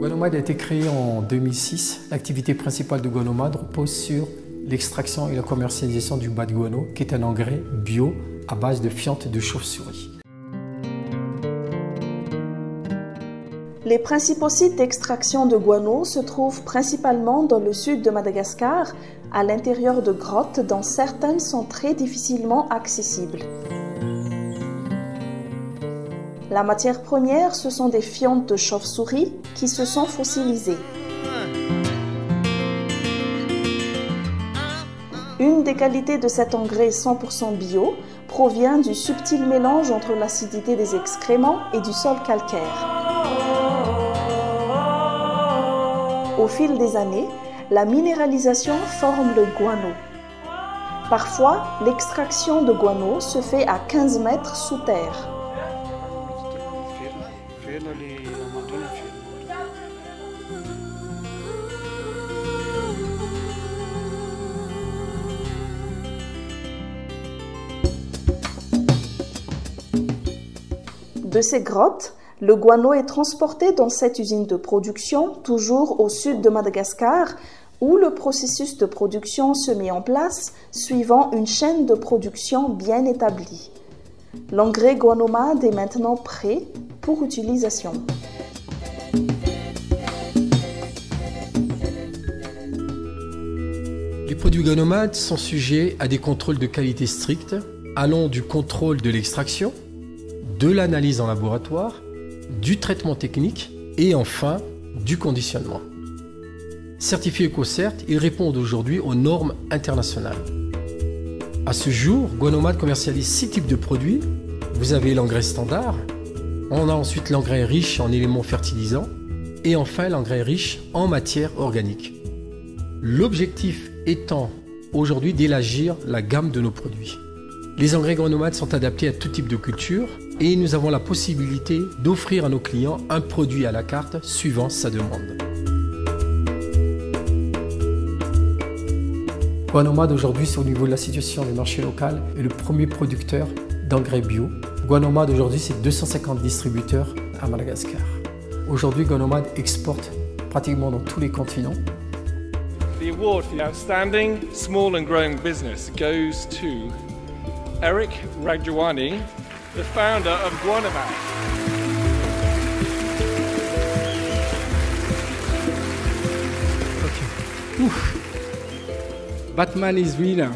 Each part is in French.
Guanomad a été créé en 2006. L'activité principale de Guanomad repose sur l'extraction et la commercialisation du bas de guano, qui est un engrais bio à base de fientes de chauve-souris. Les principaux sites d'extraction de guano se trouvent principalement dans le sud de Madagascar, à l'intérieur de grottes dont certaines sont très difficilement accessibles. La matière première, ce sont des fientes de chauve-souris qui se sont fossilisées. Une des qualités de cet engrais 100% bio provient du subtil mélange entre l'acidité des excréments et du sol calcaire. Au fil des années, la minéralisation forme le guano. Parfois, l'extraction de guano se fait à 15 mètres sous terre. De ces grottes, le guano est transporté dans cette usine de production, toujours au sud de Madagascar, où le processus de production se met en place suivant une chaîne de production bien établie. L'engrais Guanomad est maintenant prêt pour utilisation. Les produits Guanomad sont sujets à des contrôles de qualité stricts, allant du contrôle de l'extraction, de l'analyse en laboratoire, du traitement technique et enfin du conditionnement. Certifiés EcoCert, ils répondent aujourd'hui aux normes internationales. À ce jour, Guanomad commercialise 6 types de produits. Vous avez l'engrais standard, on a ensuite l'engrais riche en éléments fertilisants et enfin l'engrais riche en matière organique. L'objectif étant aujourd'hui d'élargir la gamme de nos produits. Les engrais Guanomad sont adaptés à tout type de culture et nous avons la possibilité d'offrir à nos clients un produit à la carte suivant sa demande. Guanomad aujourd'hui, c'est au niveau de la situation du marché local, est le premier producteur d'engrais bio. Guanomad aujourd'hui, c'est 250 distributeurs à Madagascar. Aujourd'hui, Guanomad exporte pratiquement dans tous les continents. The award for the outstanding small and growing business goes to Eric Ragjawani, the founder of Guanomad. Okay. Oof. Batman is winner.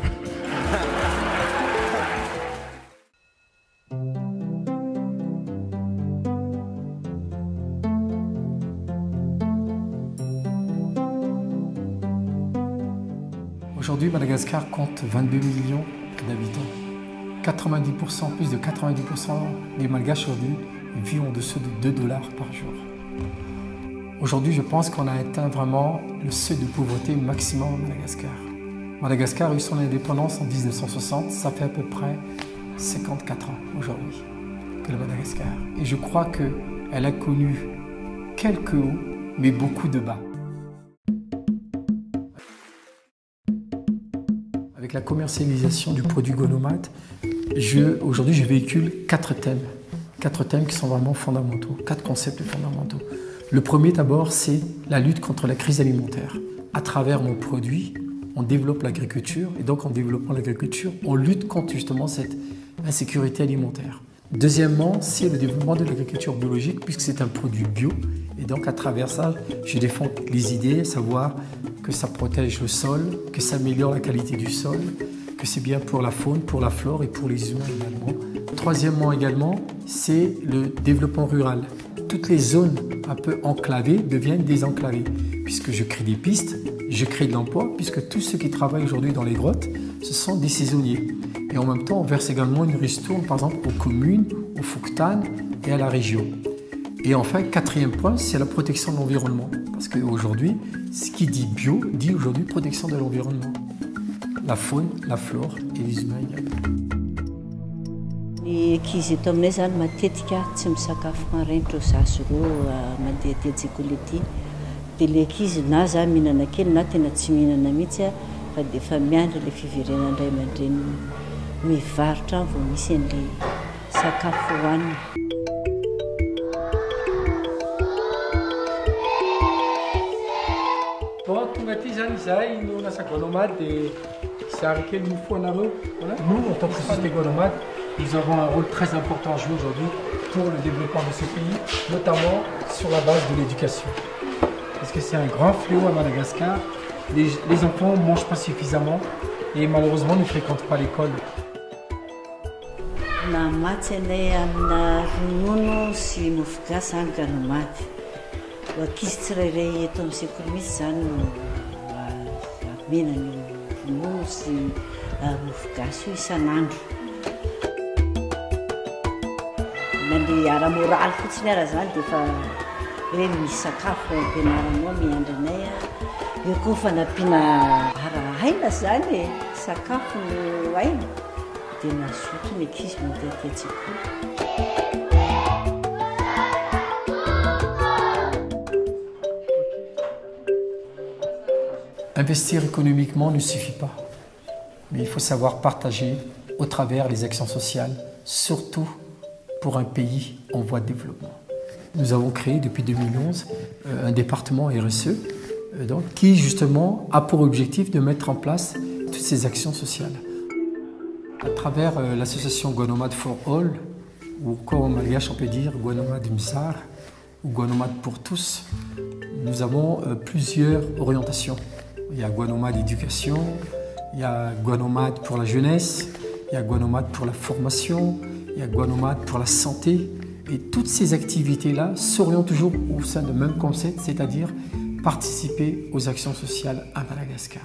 Aujourd'hui, Madagascar compte 22 millions d'habitants. 90%, plus de 90% des Malgaches aujourd'hui vivent en dessous de 2 $ par jour. Aujourd'hui, je pense qu'on a atteint vraiment le seuil de pauvreté maximum à Madagascar. Madagascar a eu son indépendance en 1960, ça fait à peu près 54 ans aujourd'hui que le Madagascar. Et je crois qu'elle a connu quelques hauts, mais beaucoup de bas. Avec la commercialisation du produit Guanomad, aujourd'hui je véhicule 4 thèmes. 4 thèmes qui sont vraiment fondamentaux, 4 concepts fondamentaux. Le premier d'abord, c'est la lutte contre la crise alimentaire. À travers mon produit, on développe l'agriculture et donc en développant l'agriculture, on lutte contre justement cette insécurité alimentaire. Deuxièmement, c'est le développement de l'agriculture biologique puisque c'est un produit bio et donc à travers ça, je défends les idées, savoir que ça protège le sol, que ça améliore la qualité du sol, que c'est bien pour la faune, pour la flore et pour les humains également. Troisièmement également, c'est le développement rural. Toutes les zones un peu enclavées deviennent désenclavées puisque je crée des pistes, je crée de l'emploi puisque tous ceux qui travaillent aujourd'hui dans les grottes, ce sont des saisonniers. Et en même temps, on verse également une ristourne par exemple aux communes, aux Fouktan et à la région. Et enfin, quatrième point, c'est la protection de l'environnement. Parce qu'aujourd'hui, ce qui dit bio, dit aujourd'hui protection de l'environnement. La faune, la flore et les humains également. Ny ankizy eto aminay zany matetika tsy misakafo maraina rehefa zazo ireo mandeha aty an-tsekoly aty. Dia ilay ankizy na za mihinana kely na tena tsy mihinana mihitsy fa dia efa miandry ilay fiverenana iray aman-dreny mivarotra vao misy an'ilay sakafo hohanina. Zay, nous, on a sa Guanomade et c'est avec quel nous faut en arrêt. Nous, en tant que société Guanomade, nous avons un rôle très important à jouer aujourd'hui pour le développement de ce pays, notamment sur la base de l'éducation. Parce que c'est un grand fléau à Madagascar. Les enfants ne mangent pas suffisamment et malheureusement ne fréquentent pas l'école. Na maty anay amina ronono sy mofogasy any Guanomady. Ho ankizy tsirairay eto amin'ny sekoly mihitsy zany no amena ny ronono sy mofogasy io isan'andro. Mandeha ara-moraly fotsiny ara zany dia efa hoe misy sakafo ampianaranao miandry anay. Eo koa fanampiana ara-aina zany e, sakafo no aina. Dia mazoto ny ankizy mandeha aty an-tsekoly. Investir économiquement ne suffit pas, mais il faut savoir partager au travers les actions sociales, surtout pour un pays en voie de développement. Nous avons créé depuis 2011 un département RSE qui justement a pour objectif de mettre en place toutes ces actions sociales. À travers l'association Guanomade for All, ou comme en malgache on peut dire Guanomade Mzar, ou Guanomade pour tous, nous avons plusieurs orientations. Il y a Guanomade éducation, il y a Guanomade pour la jeunesse, il y a Guanomade pour la formation, il y a Guanomade pour la santé. Et toutes ces activités-là s'orientent toujours au sein du même concept, c'est-à-dire participer aux actions sociales à Madagascar.